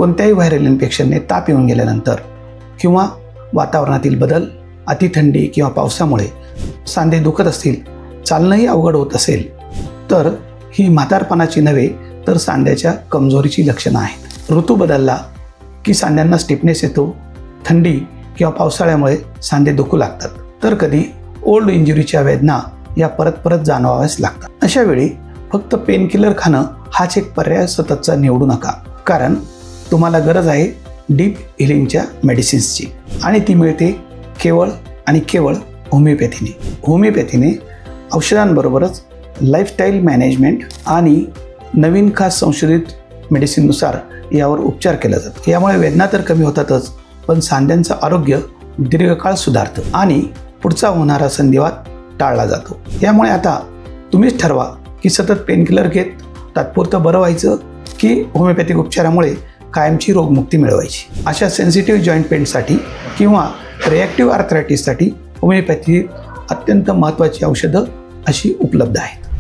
कोणत्याही व्हायरल इन्फेक्शनने ताप येऊन गेल्यानंतर किंवा वातावरणातील बदल, अतिथंडी किंवा पावसामुळे सांधे दुखत असतील, चालणंही अवघड होत असेल तर ही म्हातारपणाची नव्हे तर सांध्याच्या कमजोरीची लक्षणं आहेत. ऋतू बदलला की सांध्यांना स्टिफनेस येतो. थंडी किंवा पावसाळ्यामुळे सांधे दुखू लागतात. तर कधी ओल्ड इंजुरीच्या वेदना या परत परत जाणवाव्याच लागतात. अशा वेळी फक्त पेनकिलर खाणं हाच एक पर्याय सततचा निवडू नका, कारण तुम्हाला गरज आहे डीप हिलिंगच्या मेडिसिन्सची आणि ती मिळते केवळ आणि केवळ होमिओपॅथीने. होमिओपॅथीने औषधांबरोबरच लाईफस्टाईल मॅनेजमेंट आणि नवीन खास संशोधित मेडिसिननुसार यावर उपचार केला जातो. यामुळे वेदना तर कमी होतातच, पण सांध्यांचं आरोग्य दीर्घकाळ सुधारतं आणि पुढचा होणारा संधिवात टाळला जातो. यामुळे आता तुम्हीच ठरवा की सतत पेनकिलर घेत तात्पुरतं बरं व्हायचं की होमिओपॅथिक उपचारामुळे कायमची रोगमुक्ती मिळवायची. अशा सेन्सिटिव्ह जॉईंट पेनसाठी किंवा रिॲक्टिव्ह आर्थरायटिससाठी होमिओपॅथी अत्यंत महत्त्वाची औषधं अशी उपलब्ध आहेत.